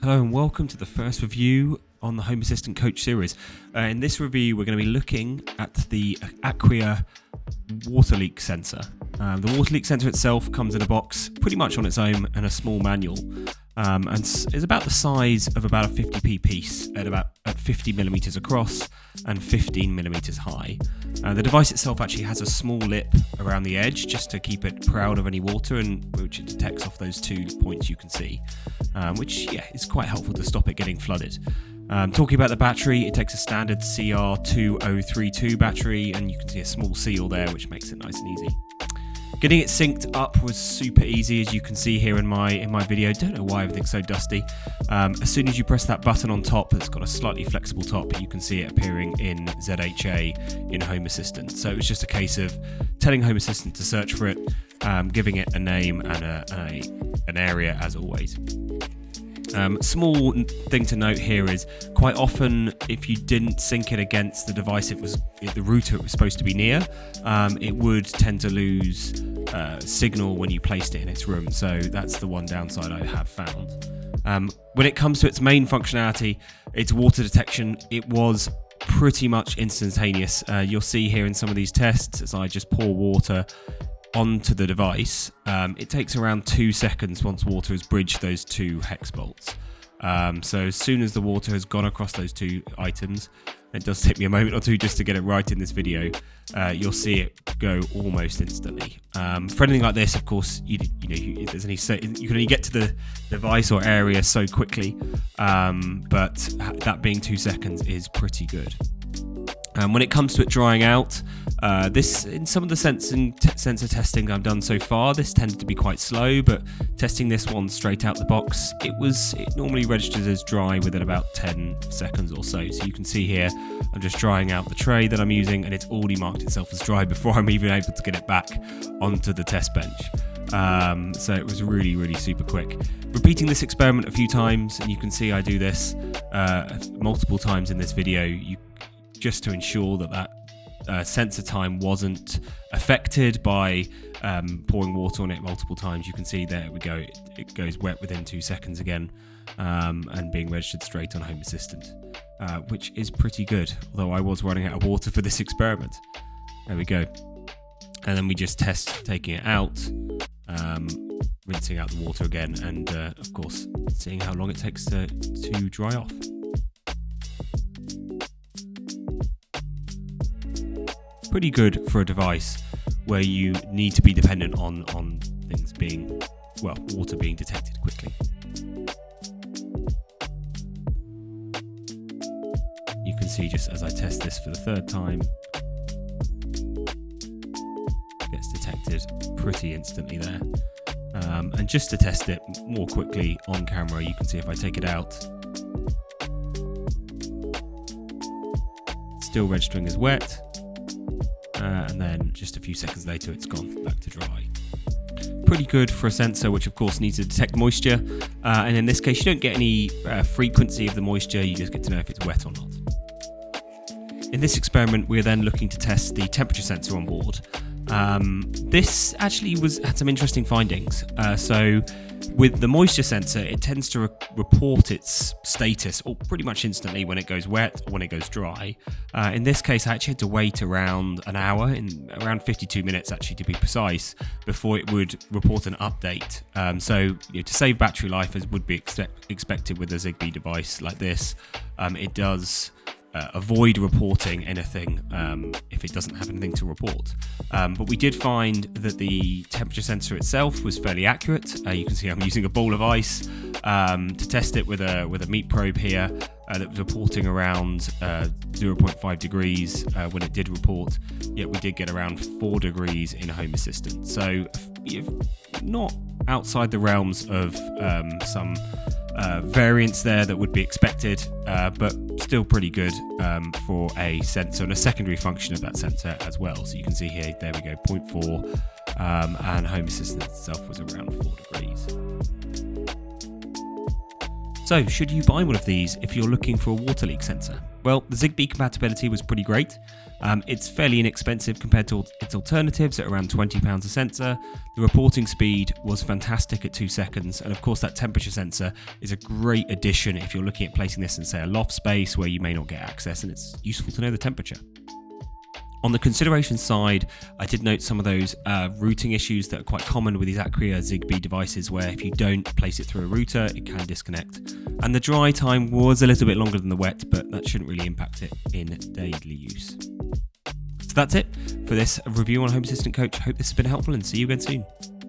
Hello and welcome to the first review on the Home Assistant Coach series. In this review, we're going to be looking at the Aqara water leak sensor. The water leak sensor itself comes in a box pretty much on its own and a small manual, and is about the size of about a 50p piece at 50 millimeters across and 15 millimeters high. The device itself actually has a small lip around the edge just to keep it proud of any water, and which it detects off those 2 points you can see, which is quite helpful to stop it getting flooded. Talking about the battery, it takes a standard CR2032 battery, and you can see a small seal there which makes it nice and easy. Getting it synced up was super easy, as you can see here in my video. Don't know why everything's so dusty. As soon as you press that button on top, it's got a slightly flexible top, you can see it appearing in ZHA in Home Assistant. So it was just a case of telling Home Assistant to search for it, giving it a name and an area as always. Small thing to note here is quite often if you didn't sync it against the device the router it was supposed to be near, it would tend to lose signal when you placed it in its room. So that's the one downside I have found. When it comes to its main functionality, its water detection, it was pretty much instantaneous. You'll see here in some of these tests, as I just pour water onto the device, it takes around 2 seconds once water has bridged those 2 hex bolts. So as soon as the water has gone across those 2 items, it does take me a moment or two just to get it right in this video, you'll see it go almost instantly. For anything like this, of course, you can only get to the device or area so quickly, but that being 2 seconds is pretty good. When it comes to it drying out, in some of the sensor testing I've done so far, this tended to be quite slow, but testing this one straight out the box, it normally registers as dry within about 10 seconds or so. So you can see here, I'm just drying out the tray that I'm using, and it's already marked itself as dry before I'm even able to get it back onto the test bench. So it was really, really super quick. Repeating this experiment a few times, and you can see I do this multiple times in this video, just to ensure that sensor time wasn't affected by pouring water on it multiple times. You can see there we go, it goes wet within 2 seconds again, and being registered straight on Home Assistant, which is pretty good, although I was running out of water for this experiment. There we go. And then we just test taking it out, rinsing out the water again, and of course seeing how long it takes to dry off. Pretty good for a device where you need to be dependent on things water being detected quickly. You can see just as I test this for the 3rd time, it gets detected pretty instantly there. And just to test it more quickly on camera, you can see if I take it out, it's still registering as wet. And then just a few seconds later it's gone back to dry. Pretty good for a sensor which of course needs to detect moisture, and in this case you don't get any frequency of the moisture, you just get to know if it's wet or not. In this experiment we're then looking to test the temperature sensor on board. This actually had some interesting findings. So with the moisture sensor, it tends to report its status pretty much instantly when it goes wet or when it goes dry. In this case, I actually had to wait around an hour, around 52 minutes actually to be precise, before it would report an update. So to save battery life, as would be expected with a Zigbee device like this, it does avoid reporting anything if it doesn't have anything to report. But we did find that the temperature sensor itself was fairly accurate. You can see I'm using a bowl of ice to test it with a meat probe here that was reporting around 0.5 degrees when it did report, yet we did get around 4 degrees in Home Assistant. So not outside the realms of some variance there that would be expected, but still pretty good for a sensor and a secondary function of that sensor as well. So you can see here, there we go, 0.4, and Home Assistant itself was around 4 degrees. So, should you buy one of these if you're looking for a water leak sensor? Well, the Zigbee compatibility was pretty great. It's fairly inexpensive compared to its alternatives at around £20 a sensor. The reporting speed was fantastic at 2 seconds, and of course that temperature sensor is a great addition if you're looking at placing this in, say, a loft space where you may not get access, and it's useful to know the temperature. On the consideration side, I did note some of those routing issues that are quite common with these Aqara Zigbee devices, where if you don't place it through a router, it can disconnect. And the dry time was a little bit longer than the wet, but that shouldn't really impact it in daily use. So that's it for this review on Home Assistant Coach. Hope this has been helpful, and see you again soon.